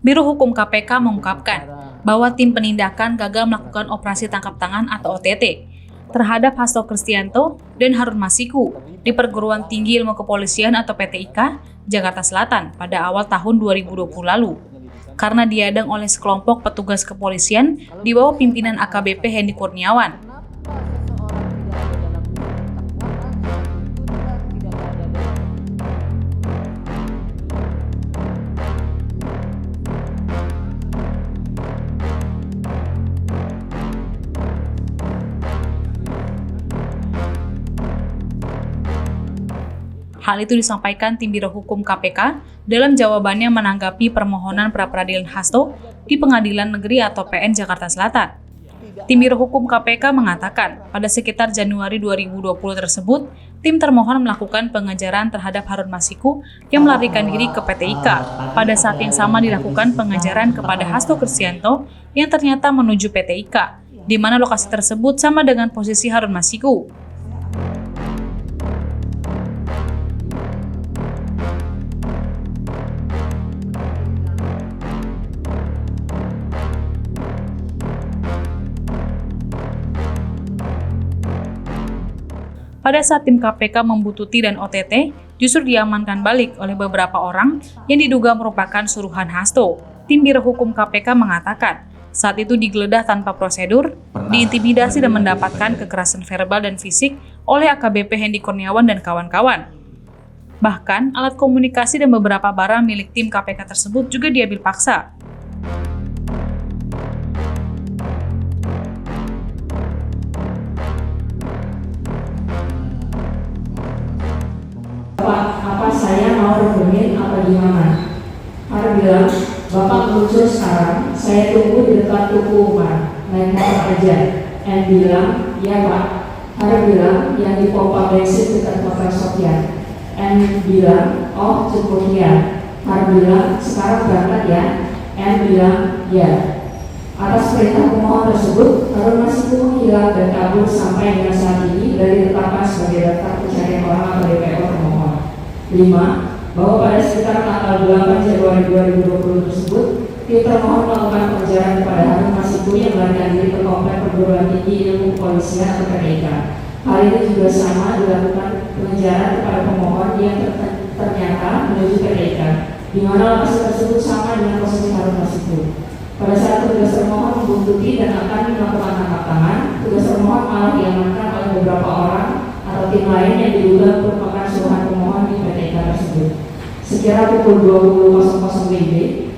Biro Hukum KPK mengungkapkan bahwa tim penindakan gagal melakukan operasi tangkap tangan atau OTT terhadap Hasto Kristianto dan Harun Masiku di Perguruan Tinggi Ilmu Kepolisian atau PTIK, Jakarta Selatan pada awal tahun 2020 lalu. Karena diadang oleh sekelompok petugas kepolisian di bawah pimpinan AKBP Hendy Kurniawan. Hal itu disampaikan tim Biro Hukum KPK dalam jawabannya menanggapi permohonan pra-peradilan Hasto di Pengadilan Negeri atau PN Jakarta Selatan. Tim Biro Hukum KPK mengatakan pada sekitar Januari 2020 tersebut, tim termohon melakukan pengejaran terhadap Harun Masiku yang melarikan diri ke PTIK. Pada saat yang sama dilakukan pengejaran kepada Hasto Kristianto yang ternyata menuju PTIK, di mana lokasi tersebut sama dengan posisi Harun Masiku. Pada saat tim KPK membuntuti dan OTT, justru diamankan balik oleh beberapa orang yang diduga merupakan suruhan Hasto. Tim Biro Hukum KPK mengatakan, saat itu digeledah tanpa prosedur, diintimidasi dan mendapatkan kekerasan verbal dan fisik oleh AKBP Hendy Kurniawan dan kawan-kawan. Bahkan, alat komunikasi dan beberapa barang milik tim KPK tersebut juga diambil paksa. Apa saya mau rekening apa gimana? Harus bilang, Bapak muncul sekarang, saya tunggu di dekat Tuku Umar, naik motor aja. And bilang, ya Pak. Harus bilang, yang di pompa bensin dekat Hotel Sofyan. And bilang, oh cukup ya. Harus bilang, sekarang berangkat ya. And bilang, ya. Atas perintah pemohon tersebut, Harun Masiku hilang dan kabur sampai dengan saat ini dari ditetapkan sebagai daftar pencarian orang atau DPO termohon. 5. Bahwa pada sekitar tanggal 8 Januari 2020 tersebut, tim termohon melakukan pengejaran kepada Harun Masiku yang melarikan diri ke Komplek Perguruan Tinggi Ilmu Kepolisian atau PTIK. Hal ini juga sama dilakukan pengejaran kepada pemohon yang ternyata menuju PTIK, di mana lokasi tersebut sama dengan posisi Harun Masiku. Pada saat tugas termohon membuntuti dan akan melakukan tangkap tangan, tugas termohon malah diamankan oleh beberapa orang atau tim lain yang diduga merupakan suruhan pemohon di PTIK tersebut. Sekira pukul 20.00 WIB,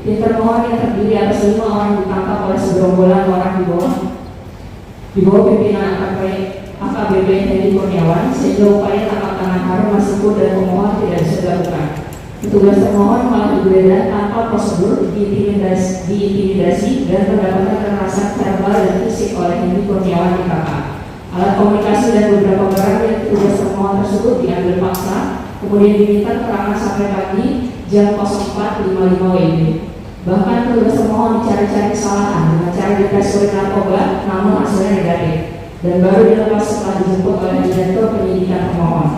tim termohon yang terdiri atas 5 orang ditangkap oleh segerombolan orang di bawah pimpinan AKBP Hendy Kurniawan, sehingga upaya tangkap tangan Harun Masiku dan pemohon tidak bisa dilakukan. Petugas termohon malah digeledah tanpa prosedur, diintimidasi dan mendapatkan kekerasan verbal dan fisik oleh Hendy Kurniawan di KK. Alat komunikasi dan beberapa barang yang petugas termohon tersebut diambil paksa, kemudian diminta keterangan sampai pagi jam 04.55 WIB. Bahkan petugas termohon dicari-cari kesalahan dengan cara dites urin narkoba, namun hasilnya negatif, dan baru dilepas setelah dijemput oleh Direktur Penyidikan pemohon.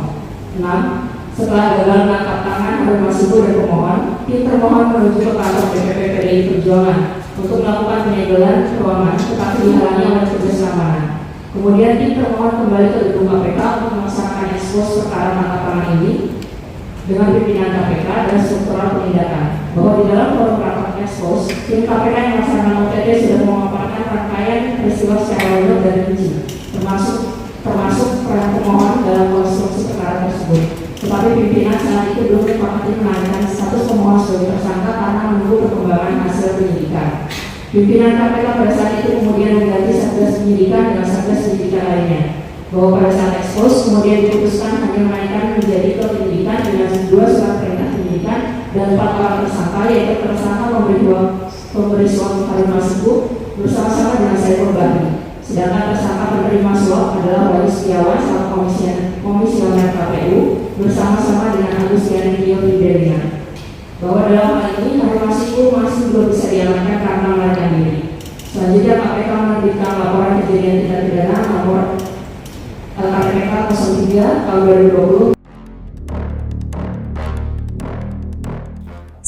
6. Setelah gagal menangkap tangan Harun Masiku dan pemohon, tim termohon menuju ke kantor DPP PDI Perjuangan untuk melakukan penyegelan ruangan, tetapi dihalangi oleh petugas keamanan. Kemudian tim termohon kembali ke gedung KPK untuk melaksanakan ekspos perkara tangkap tangan ini dengan pimpinan KPK dan struktural penindakan. Bahwa di dalam forum rapat ekspos, tim KPK yang melaksanakan OTT sudah memaparkan rangkaian peristiwa secara lengkap dan rinci, termasuk peran pemohon dalam konstruksi perkara tersebut. Tetapi pimpinan saat itu belum menyepakati menaikkan status pemohon sebagai tersangka karena menunggu perkembangan hasil penyidikan. Pimpinan KPK pada saat itu kemudian mengganti satgas penyidikan dengan satgas penyidikan lainnya. Bahwa pada saat ekspos kemudian diputuskan hanya menaikkan menjadi ke penyidikan dengan 2 surat perintah penyidikan dan 4 orang tersangka, yaitu tersangka pemberi suap Harun Masiku bersama-sama dengan Saiful Bahri. Sedangkan tersangka penerima suap adalah Wahyu Setiawan, salah komisioner KPU, bersama-sama dengan Agustian Rio Fidelia. Bahwa dalam hal ini Harun Masiku masih belum bisa diamankan karena melarikan diri. Selanjutnya KPK menerbitkan laporan kejadian tindak pidana nomor LKPK 03 tahun 2020.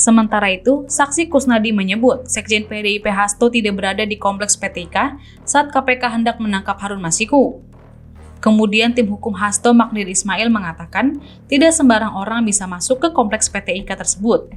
Sementara itu, saksi Kusnadi menyebut Sekjen PDIP Hasto tidak berada di kompleks PT IKA saat KPK hendak menangkap Harun Masiku. Kemudian tim hukum Hasto Magdir Ismail mengatakan tidak sembarang orang bisa masuk ke kompleks PT IKA tersebut.